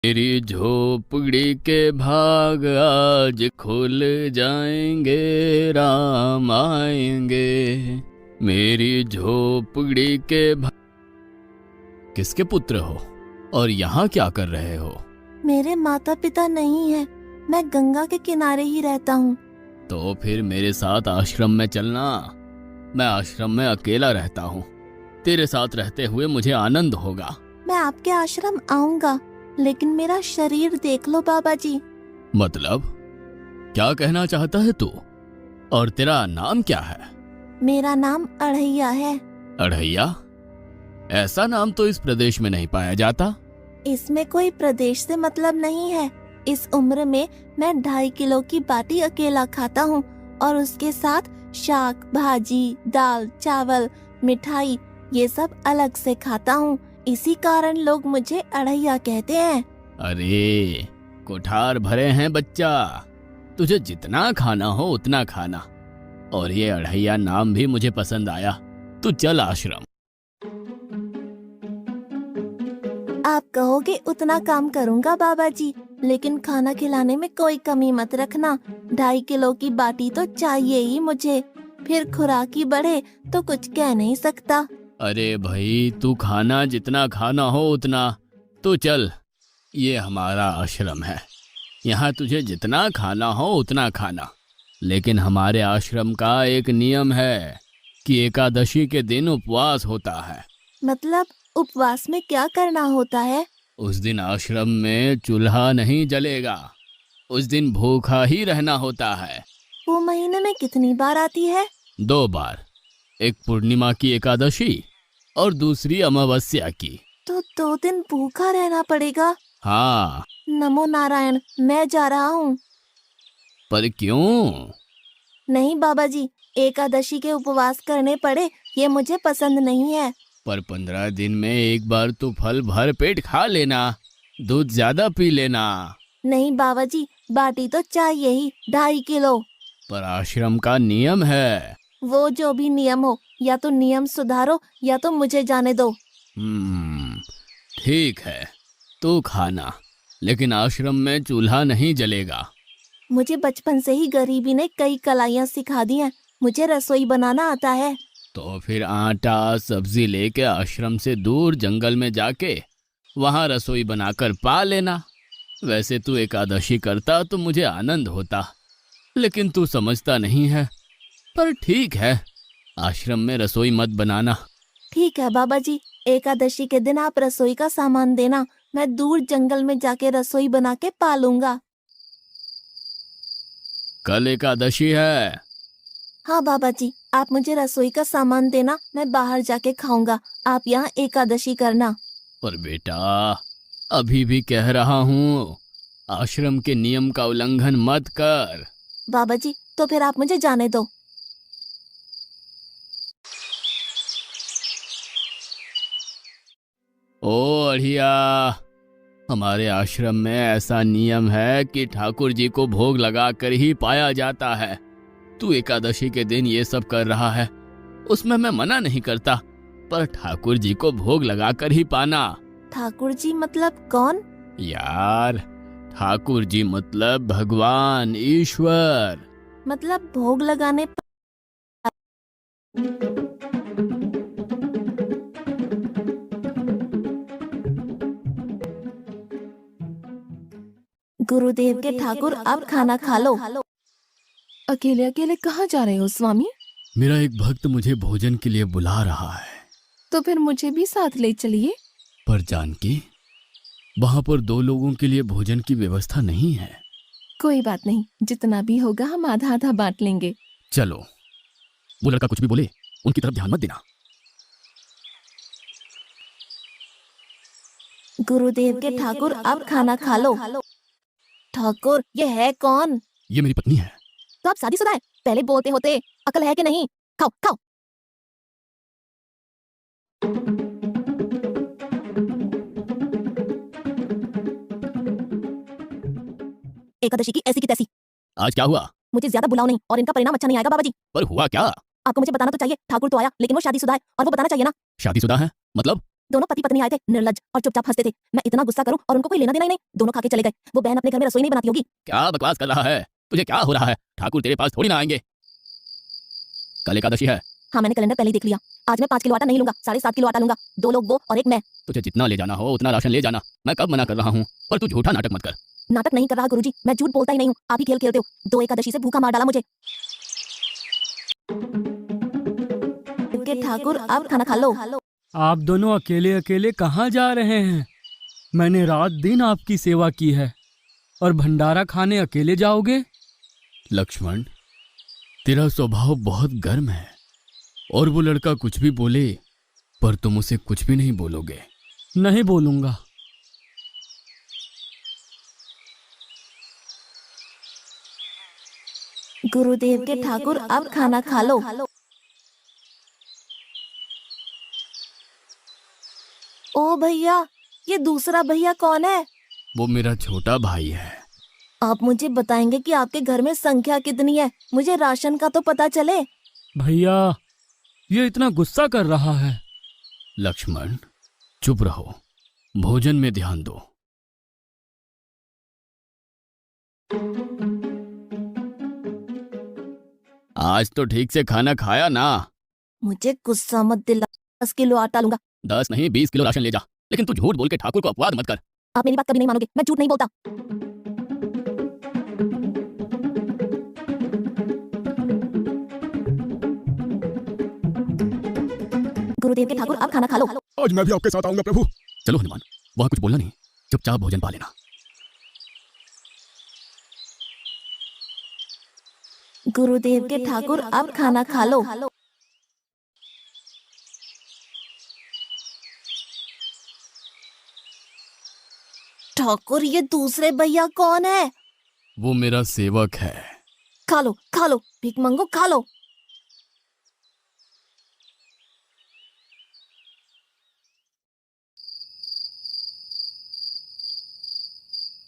मेरी झोपड़ी के भाग आज खुल जाएंगे, राम आएंगे। मेरी झोपड़ी के भाग। किसके पुत्र हो और यहाँ क्या कर रहे हो? मेरे माता पिता नहीं है, मैं गंगा के किनारे ही रहता हूँ। तो फिर मेरे साथ आश्रम में चलना। मैं आश्रम में अकेला रहता हूँ। तेरे साथ रहते हुए मुझे आनंद होगा। मैं आपके आश्रम आऊंगा, लेकिन मेरा शरीर देख लो बाबा जी। मतलब क्या कहना चाहता है तू? और तेरा नाम क्या है? मेरा नाम अढ़ैया है। अढ़ैया? ऐसा नाम तो इस प्रदेश में नहीं पाया जाता। इसमें कोई प्रदेश से मतलब नहीं है। इस उम्र में मैं 2.5 किलो की बाटी अकेला खाता हूँ और उसके साथ शाक, भाजी, दाल, चावल, मिठाई ये सब अलग से खाता हूँ। इसी कारण लोग मुझे अढ़ैया कहते हैं। अरे कोठार भरे हैं बच्चा, तुझे जितना खाना हो उतना खाना। और ये अढ़ैया नाम भी मुझे पसंद आया। तू चल आश्रम। आप कहोगे उतना काम करूँगा बाबा जी, लेकिन खाना खिलाने में कोई कमी मत रखना। 2.5 किलो की बाटी तो चाहिए ही मुझे, फिर खुराकी बढ़े तो कुछ कह नहीं सकता। अरे भाई तू खाना जितना खाना हो उतना। तू चल, ये हमारा आश्रम है। यहाँ तुझे जितना खाना हो उतना खाना। लेकिन हमारे आश्रम का एक नियम है कि एकादशी के दिन उपवास होता है। मतलब उपवास में क्या करना होता है? उस दिन आश्रम में चूल्हा नहीं जलेगा। उस दिन भूखा ही रहना होता है। वो महीने में कितनी बार आती है? 2 बार, एक पूर्णिमा की एकादशी और दूसरी अमावस्या की। तो 2 दिन भूखा रहना पड़ेगा। हाँ। नमो नारायण, मैं जा रहा हूँ। पर क्यों? नहीं बाबा जी, एकादशी के उपवास करने पड़े ये मुझे पसंद नहीं है। पर 15 दिन में एक बार तो फल भर पेट खा लेना, दूध ज्यादा पी लेना। नहीं बाबा जी, बाटी तो चाहिए ही 2.5 किलो। पर आश्रम का नियम है। वो जो भी नियम हो, या तो नियम सुधारो या तो मुझे जाने दो। ठीक है, तू खाना, लेकिन आश्रम में चूल्हा नहीं जलेगा। मुझे बचपन से ही गरीबी ने कई कलाइयाँ सिखा दी हैं। मुझे रसोई बनाना आता है। तो फिर आटा सब्जी लेके आश्रम से दूर जंगल में जाके वहां रसोई बनाकर पा लेना। वैसे तू एकादशी करता तो मुझे आनंद होता, लेकिन तू समझता नहीं है। पर ठीक है, आश्रम में रसोई मत बनाना। ठीक है बाबा जी, एकादशी के दिन आप रसोई का सामान देना, मैं दूर जंगल में जाके रसोई बना के पालूंगा। कल एकादशी है। हाँ बाबा जी, आप मुझे रसोई का सामान देना, मैं बाहर जाके खाऊंगा। आप यहाँ एकादशी करना। पर बेटा, अभी भी कह रहा हूँ, आश्रम के नियम का उल्लंघन मत कर। बाबा जी, तो फिर आप मुझे जाने दो। ओ अढ़िया, हमारे आश्रम में ऐसा नियम है कि ठाकुर जी को भोग लगाकर ही पाया जाता है। तू एकादशी के दिन ये सब कर रहा है, उसमें मैं मना नहीं करता, पर ठाकुर जी को भोग लगाकर ही पाना। ठाकुर जी मतलब कौन? यार, ठाकुर जी मतलब भगवान ईश्वर। मतलब भोग लगाने गुरुदेव के ठाकुर, आप खाना खा लो। अकेले अकेले कहाँ जा रहे हो स्वामी? मेरा एक भक्त मुझे भोजन के लिए बुला रहा है। तो फिर मुझे भी साथ ले चलिए। पर जानकी, वहां पर 2 लोगों के लिए भोजन की व्यवस्था नहीं है। कोई बात नहीं, जितना भी होगा हम आधा आधा बांट लेंगे। चलो। वो लड़का कुछ भी बोले, उनकी तरफ ध्यान मत देना। गुरुदेव के ठाकुर, आप खाना खा लो। ठाकुर, ये है कौन? ये मेरी पत्नी है। तो आप शादीशुदा हैं? पहले बोलते होते, अकल है कि नहीं? खाओ खाओ। एकादशी की ऐसी की तैसी। आज क्या हुआ? मुझे ज्यादा बुलाओ नहीं, और इनका परिणाम अच्छा नहीं आएगा बाबा जी। पर हुआ क्या? आपको मुझे बताना तो चाहिए, ठाकुर तो आया लेकिन वो शादीशुदा है और वो बताना चाहिए ना। शादीशुदा है मतलब? दोनों पति पत्नी आए थे, निर्लज्ज और चुपचाप हंसते थे। मैं इतना गुस्सा करूं और उनको कोई लेना देना ही नहीं, दोनों खा के चले गए। वो बहन अपने घर में रसोई नहीं बनाती होगी। क्या बकवास कर रहा है? तुझे क्या हो रहा है? ठाकुर तेरे पास थोड़ी ना आएंगे। कल एकादशी है। हाँ, मैंने कैलेंडर पहले ही देख लिया। आज मैं 5 किलो आटा नहीं लूंगा, 7.5 किलो आटा लूंगा। 2 लोग वो और एक मैं। तुझे जितना ले जाना हो उतना राशन ले जाना। मैं कब मना कर रहा हूँ, पर तू झूठा नाटक मत कर। नाटक नहीं कर रहा गुरुजी, मैं झूठ बोलता ही नहीं हूँ। आप ही खेल खेलते हो। 2 एकादशी से भूखा मार डाला मुझे। के ठाकुर, आप खाना खा लो। आप दोनों अकेले अकेले कहाँ जा रहे हैं? मैंने रात दिन आपकी सेवा की है और भंडारा खाने अकेले जाओगे? लक्ष्मण, तेरा स्वभाव बहुत गर्म है और वो लड़का कुछ भी बोले पर तुम उसे कुछ भी नहीं बोलोगे। नहीं बोलूंगा। गुरुदेव के ठाकुर, आप खाना खा लो। ओ भैया, ये दूसरा भैया कौन है? वो मेरा छोटा भाई है। आप मुझे बताएंगे कि आपके घर में संख्या कितनी है? मुझे राशन का तो पता चले। भैया, ये इतना गुस्सा कर रहा है। लक्ष्मण, चुप रहो, भोजन में ध्यान दो। आज तो ठीक से खाना खाया ना? मुझे गुस्सा मत दिला। 10 किलो आटा लूंगा। 10 नहीं 20 किलो राशन ले जा, लेकिन तू झूठ बोल के ठाकुर को अपवाद मत कर। आप मेरी बात कभी नहीं मानोगे, मैं झूठ नहीं बोलता। गुरुदेव के ठाकुर, आप खाना खा लो। आज मैं भी आपके साथ आऊंगा प्रभु। चलो हनुमान, वहां कुछ बोलना नहीं, चुपचाप भोजन पा लेना। गुरुदेव के ठाकुर, आप खाना खा लो। ठाकुर, ये दूसरे भैया कौन है? वो मेरा सेवक है। खा लो, खा लो, भीख मंगो, खा लो।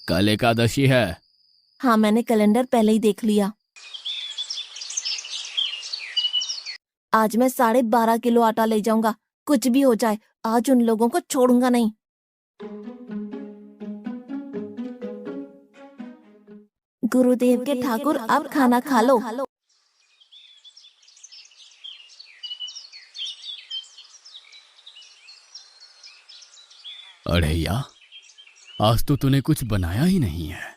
कल एकादशी है। हाँ, मैंने कैलेंडर पहले ही देख लिया। आज मैं 12.5 किलो आटा ले जाऊंगा। कुछ भी हो जाए, आज उन लोगों को छोड़ूंगा नहीं। गुरुदेव के ठाकुर, आप खाना खा लो। अढ़ैया, आज तो तूने कुछ बनाया ही नहीं है।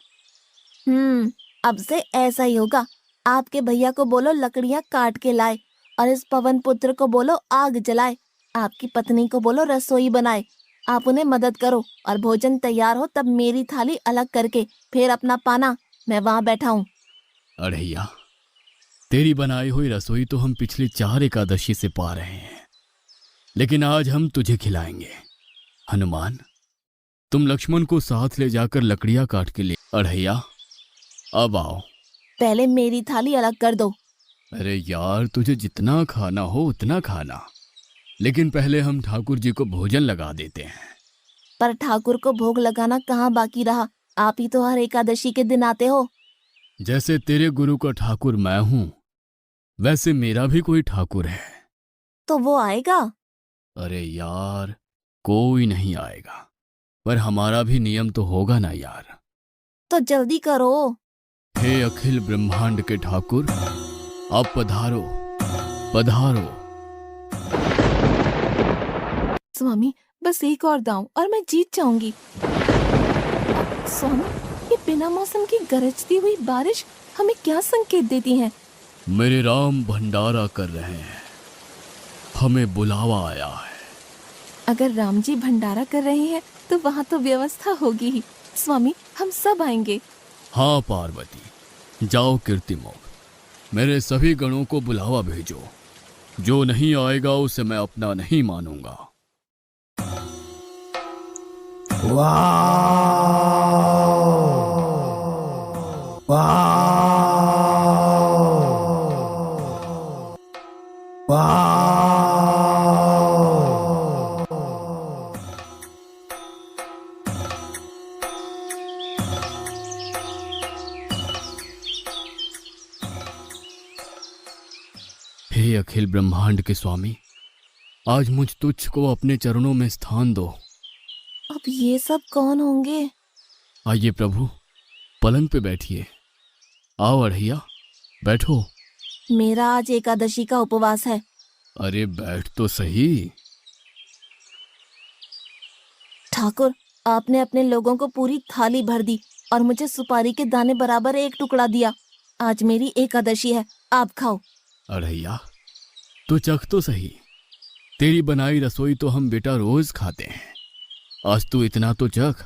अब से ऐसा ही होगा। आपके भैया को बोलो लकड़ियां काट के लाए और इस पवन पुत्र को बोलो आग जलाए। आपकी पत्नी को बोलो रसोई बनाए। आप उन्हें मदद करो और भोजन तैयार हो तब मेरी थाली अलग करके फिर अपना पाना। मैं वहां बैठा हूँ। अढ़ैया, तेरी बनाई हुई रसोई तो हम पिछली 4 एकादशी से पा रहे हैं, लेकिन आज हम तुझे खिलाएंगे। हनुमान, तुम लक्ष्मण को साथ ले जाकर लकड़ियां काट के ले। अढ़ैया, अब आओ। पहले मेरी थाली अलग कर दो। अरे यार, तुझे जितना खाना हो उतना खाना, लेकिन पहले हम ठाकुर जी को भोजन लगा देते हैं। पर ठाकुर को भोग लगाना कहाँ बाकी रहा? आप ही तो हर एकादशी के दिन आते हो। जैसे तेरे गुरु का ठाकुर मैं हूं, वैसे मेरा भी कोई ठाकुर है। तो वो आएगा? अरे यार, कोई नहीं आएगा, पर हमारा भी नियम तो होगा ना यार। तो जल्दी करो। हे अखिल ब्रह्मांड के ठाकुर, अब पधारो पधारो। स्वामी, बस एक और दांव और मैं जीत जाऊंगी। स्वामी, ये बिना मौसम की गरजती हुई बारिश हमें क्या संकेत देती है? मेरे राम भंडारा कर रहे हैं, हमें बुलावा आया है। अगर राम जी भंडारा कर रहे हैं तो वहाँ तो व्यवस्था होगी ही। स्वामी, हम सब आएंगे। हाँ पार्वती, जाओ कीर्तिमोग, मेरे सभी गणों को बुलावा भेजो। जो नहीं आएगा उसे मैं अपना नहीं मानूंगा। हे अखिल ब्रह्मांड के स्वामी, आज मुझ तुच्छ को अपने चरणों में स्थान दो। अब ये सब कौन होंगे? आइए प्रभु, पलंग पे बैठिए। आओ अढ़ैया, बैठो। मेरा आज एकादशी का उपवास है। अरे बैठ तो सही। ठाकुर, आपने अपने लोगों को पूरी थाली भर दी और मुझे सुपारी के दाने बराबर एक टुकड़ा दिया। आज मेरी एकादशी है, आप खाओ। अढ़ैया, तू चख तो सही। तेरी बनाई रसोई तो हम बेटा रोज खाते हैं, आज तू इतना तो चख।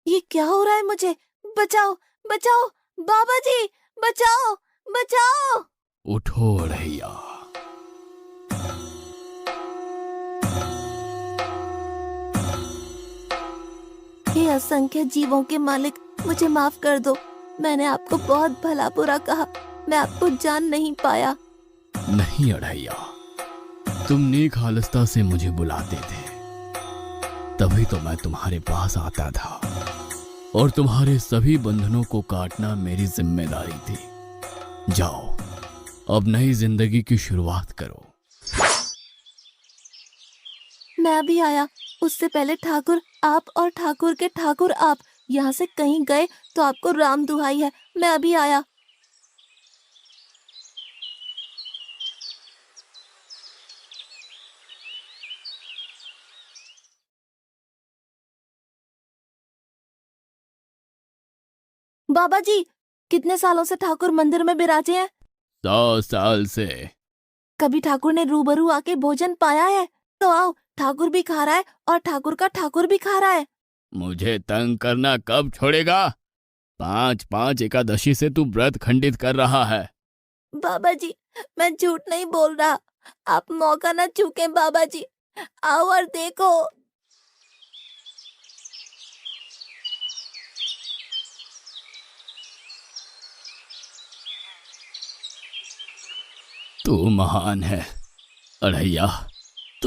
ये क्या हो रहा है मुझे? बचाओ, बचाओ, बाबा जी, बचाओ, बचाओ। उठो अढ़ैया। हे असंख्य जीवों के मालिक, मुझे माफ कर दो। मैंने आपको बहुत भला बुरा कहा, मैं आपको जान नहीं पाया। नहीं अढ़ैया, तुम नेक हालस्ता से मुझे बुलाते थे, तभी तो मैं तुम्हारे पास आता था, और तुम्हारे सभी बंधनों को काटना मेरी जिम्मेदारी थी। जाओ, अब नई जिंदगी की शुरुआत करो। मैं अभी आया। उससे पहले ठाकुर आप और ठाकुर के ठाकुर आप यहाँ से कहीं गए तो आपको राम दुहाई है। मैं अभी आया। बाबा जी, कितने सालों से ठाकुर मंदिर में बिराजे हैं? 100 साल से। कभी ठाकुर ने रूबरू आके भोजन पाया है? तो आओ, ठाकुर भी खा रहा है और ठाकुर का ठाकुर भी खा रहा है। मुझे तंग करना कब छोड़ेगा? 5-5 एकादशी से तू व्रत खंडित कर रहा है। बाबा जी, मैं झूठ नहीं बोल रहा। आप मौका न चूकें बाबा जी। आओ और देखो। तू महान है अढ़ैया।